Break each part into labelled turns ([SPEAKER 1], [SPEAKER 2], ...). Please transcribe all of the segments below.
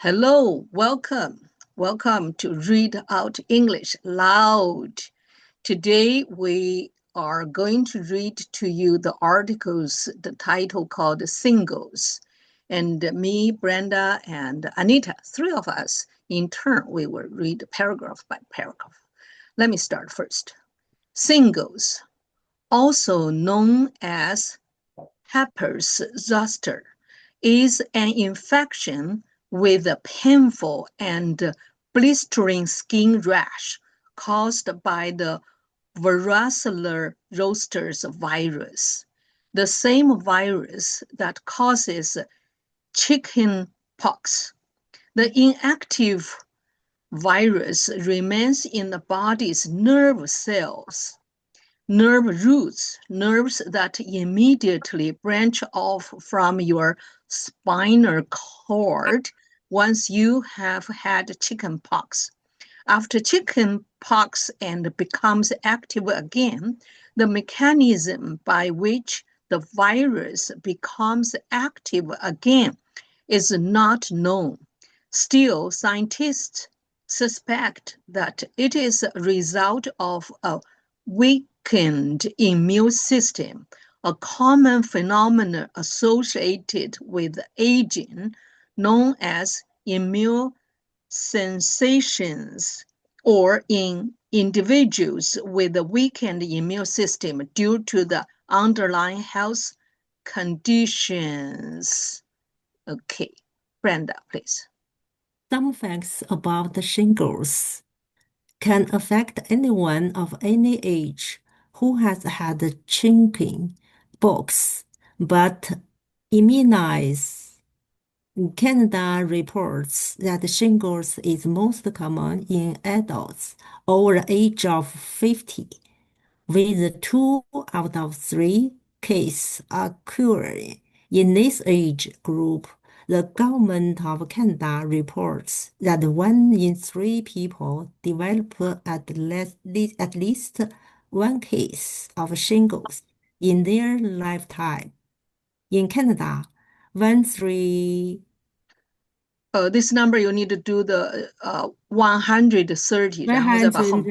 [SPEAKER 1] Hello, welcome. Welcome to Read Out English Loud. Today we are going to read to you the articles, the title called Singles. And me, Brenda, and Anita, three of us, in turn, we will read paragraph by paragraph. Let me start first. Singles, also known as herpes zoster, is an infection with a painful and blistering skin rash caused by the varicella zoster virus, the same virus that causes chicken pox. The inactive virus remains in the body's nerve cells, nerve roots, nerves that immediately branch off from your spinal cord once you have had chicken pox. After chicken pox and becomes active again, the mechanism by which the virus becomes active again is not known. Still, scientists suspect that it is a result of a weakened immune system, a common phenomenon associated with aging known as immune sensations, or in individuals with a weakened immune system due to the underlying health conditions. Okay, Brenda, please.
[SPEAKER 2] Some facts about the shingles can affect anyone of any age who has had chicken pox but immunized. Canada reports that shingles is most common in adults over the age of 50, with 2 out of 3 cases occurring in this age group. The government of Canada reports that 1 in 3 people develop at least one case of shingles in their lifetime. In Canada, 1-3
[SPEAKER 1] this number you need to do the 130, 然后再把后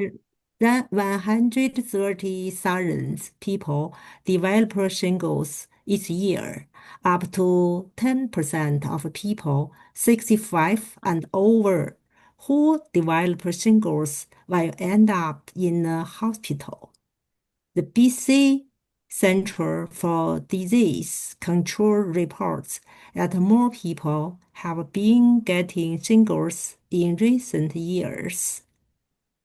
[SPEAKER 2] 130,000 people develop shingles each year. Up to 10% of people 65 and over who develop shingles will end up in a hospital. The BC Center for Disease Control reports that more people have been getting shingles in recent years.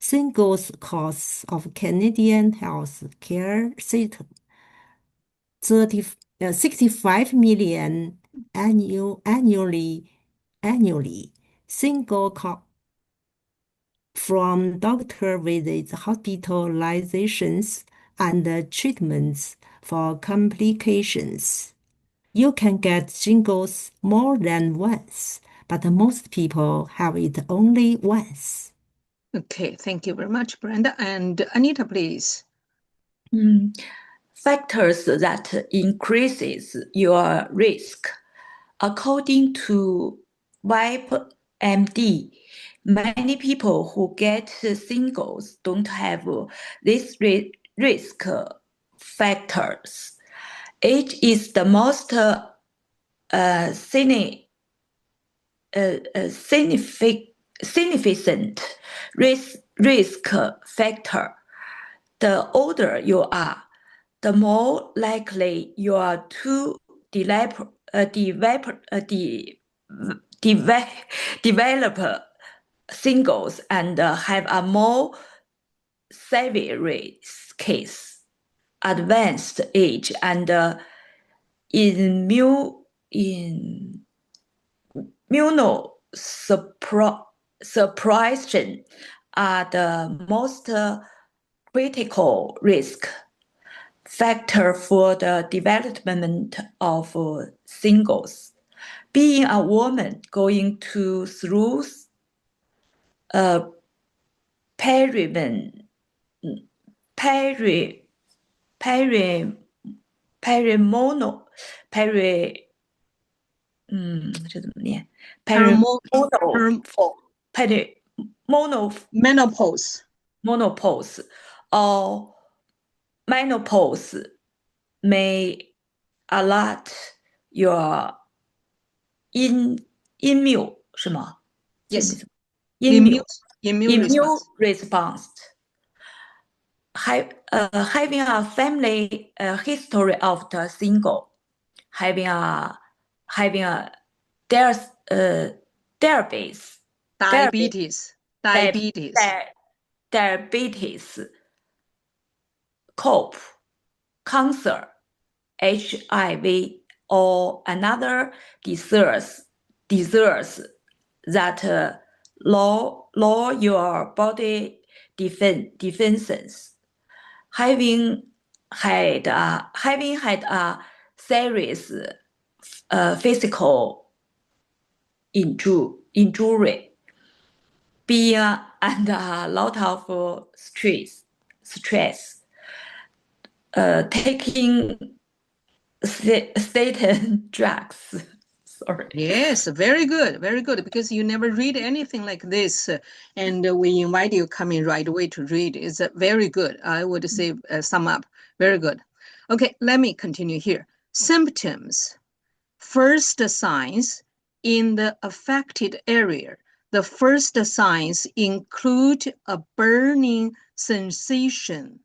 [SPEAKER 2] Shingles costs of Canadian health care system 65 million annually. Single cost from doctor visits, hospitalizations, and treatments for complications. You can get shingles more than once, but most people have it only once.
[SPEAKER 1] Okay, thank you very much, Brenda. And Anita, please.
[SPEAKER 3] Factors that increases your risk. According to WebMD, many people who get shingles don't have these risk factors. Age is the most significant risk factor. The older you are, the more likely you are to develop shingles and have a more severe case. Advanced age and immunosuppression are the most critical risk factor for the development of shingles. Being a woman going through 这怎么念
[SPEAKER 1] Menopause.
[SPEAKER 3] Menopause or menopause may alert your immune 是吗？
[SPEAKER 1] Yes.
[SPEAKER 3] Immune
[SPEAKER 1] Immune response.
[SPEAKER 3] response. Having a family history of the single, having a diabetes, cope, cancer, HIV, or another disease that lower your body defenses. Having had a serious physical injury, being under a lot of stress, taking certain drugs. Sorry.
[SPEAKER 1] Yes, very good, because you never read anything like this, and we invite you coming right away to read. It's very good. I would say sum up, very good. Okay, let me continue here. Symptoms. First signs in the affected area. The first signs include a burning sensation,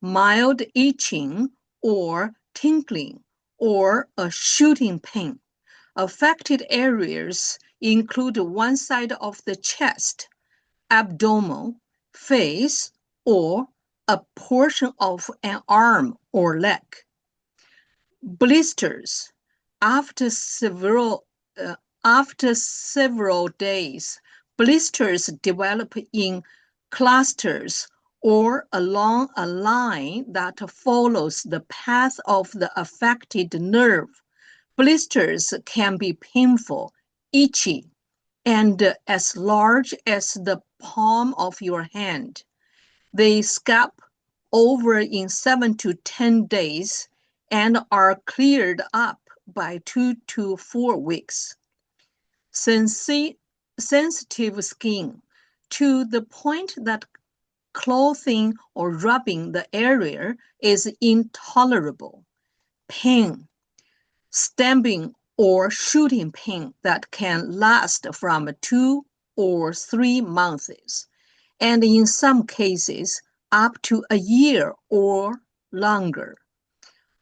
[SPEAKER 1] mild itching or tingling, or a shooting pain. Affected areas include one side of the chest, abdomen, face, or a portion of an arm or leg. Blisters. After several days, blisters develop in clusters or along a line that follows the path of the affected nerve. Blisters can be painful, itchy, and as large as the palm of your hand. They scab over in 7 to 10 days and are cleared up by 2 to 4 weeks. Sensitive skin, to the point that clothing or rubbing the area is intolerable. Pain, stabbing or shooting pain that can last from 2 or 3 months, and in some cases, up to a year or longer.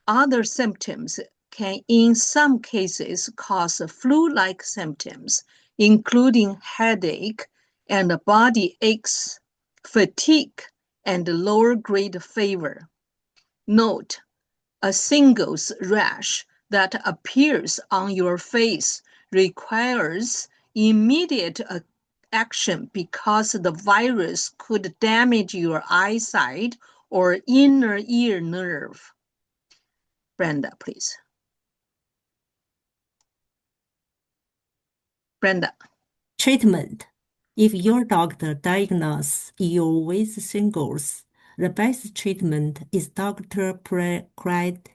[SPEAKER 1] Other symptoms can in some cases cause flu-like symptoms, including headache and body aches, fatigue, and lower-grade fever. Note, a shingles rash that appears on your face requires immediate action because the virus could damage your eyesight or inner ear nerve. Brenda, please. Brenda.
[SPEAKER 2] Treatment. If your doctor diagnoses you with shingles, the best treatment is doctor prescribed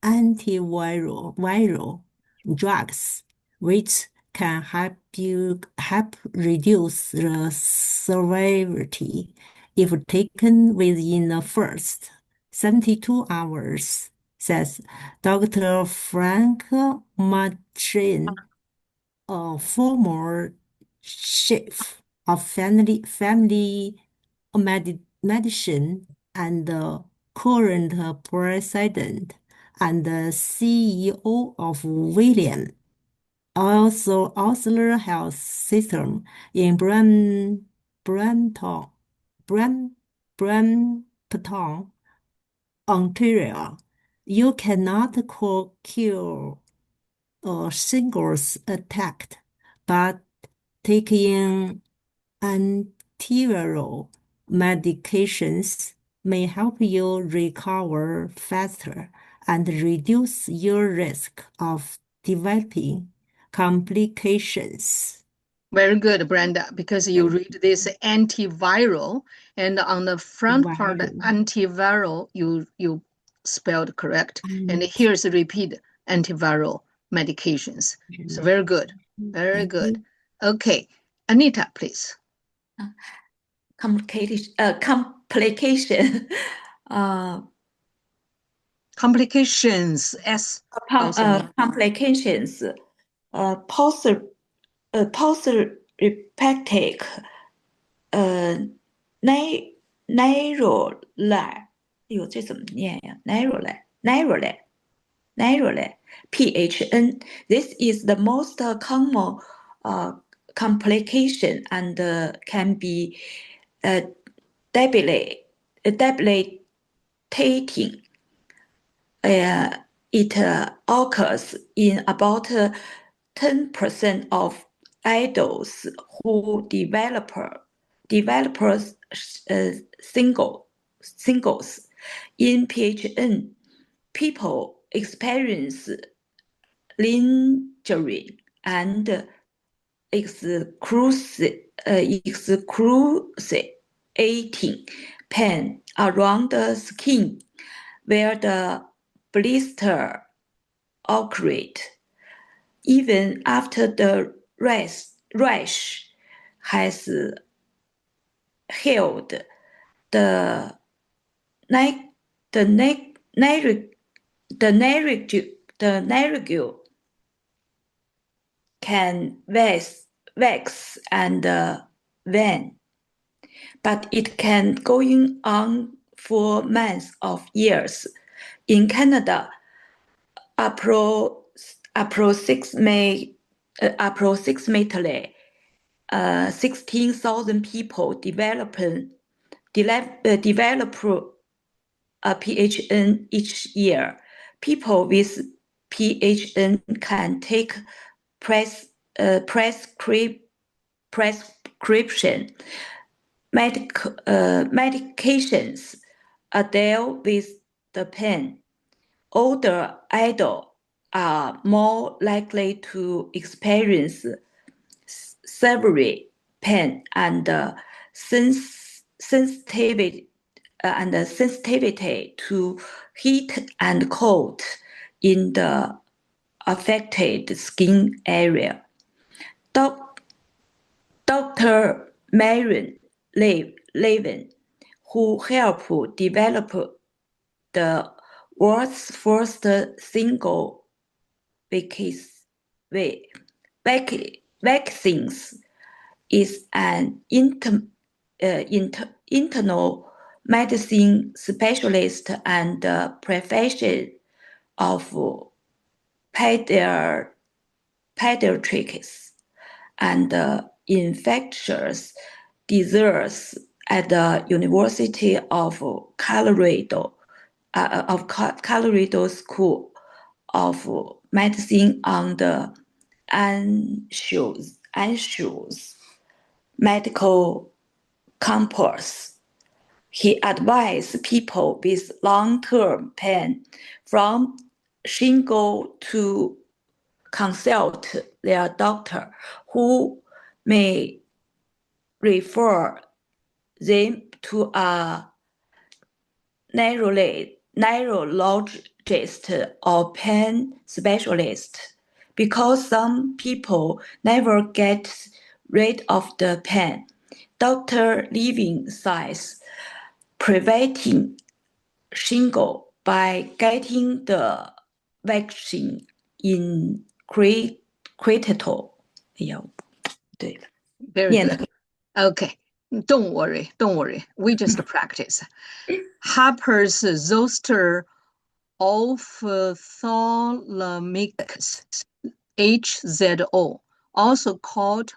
[SPEAKER 2] antiviral drugs, which can help reduce the severity if taken within the first 72 hours, says Dr. Frank Machin, a former chief of family medicine and current president and CEO of William Osler Health System in Brampton, Ontario. You cannot cure a shingles attack, but taking antiviral medications may help you recover faster and reduce your risk of developing complications.
[SPEAKER 1] Very good, Brenda, because you read this antiviral, and on the front part, antiviral, you spelled correct. And here's a repeat, antiviral medications. So very good. Very good. Okay. Anita, please.
[SPEAKER 3] Complication.
[SPEAKER 1] Complications. S.
[SPEAKER 3] Complications. Post-herpetic narrow-line. 哟，这怎么念呀？narrow-line. PHN. This is the most common complication and can be debilitating. It occurs in about 10% of adults who develop singles. In PHN, people experience lingering and excruciating pain around the skin where the blister occurred. Even after the rash has healed, the narrowing can wax and wane, but it can go on for months of years. In Canada, approximately 16,000 people develop a PHN each year. People with PHN can take prescription medications deal with the pain. Older adults are more likely to experience severe pain and sensitivity to heat and cold in the affected skin area. Dr. Marion Levin, who helped develop the world's first single vaccines, is an internal medicine specialist and professor of pediatrics and infectious diseases at the University of Colorado School of Medicine on the Anschluss Medical Campus. He advised people with long-term pain from shingles to consult their doctor, who may refer them to a neurologist or pain specialist, because some people never get rid of the pain. Dr. Levin says preventing shingle by getting the vaccine in critical. 哎呀，对了，
[SPEAKER 1] Very good. Okay. Don't worry. We just practice. Harper's zoster ophthalmicus, HZO, also called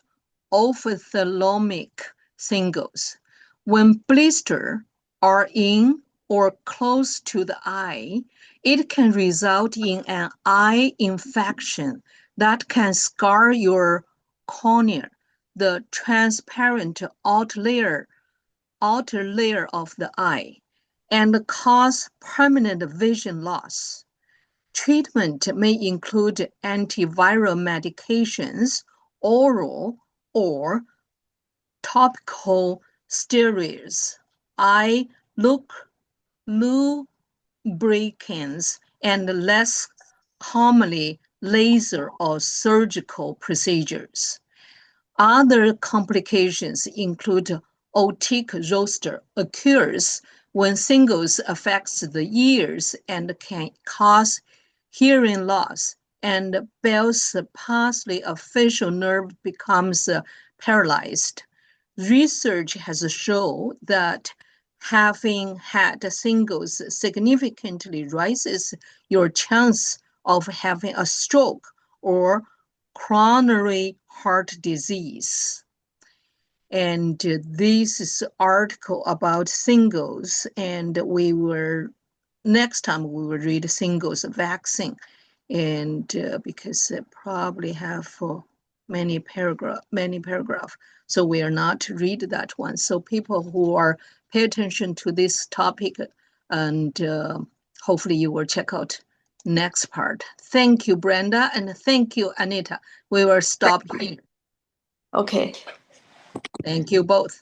[SPEAKER 1] ophthalmic shingles. When blisters are in or close to the eye, it can result in an eye infection that can scar your cornea, the transparent outer layer of the eye, and cause permanent vision loss. Treatment may include antiviral medications, oral or topical steroids, eye break-ins, and less commonly laser or surgical procedures. Other complications include otic zoster occurs when shingles affects the ears and can cause hearing loss, and Bell's palsy, a facial nerve, becomes paralyzed. Research has shown that having had shingles significantly raises your chance of having a stroke or coronary heart disease. And this is an article about shingles, and next time we will read shingles vaccine, and because it probably have many paragraph, so we are not to read that one. So people who are pay attention to this topic, and hopefully you will check out next part. Thank you, Brenda, and thank you, Anita. We will stop here.
[SPEAKER 3] Okay.
[SPEAKER 1] Thank you both.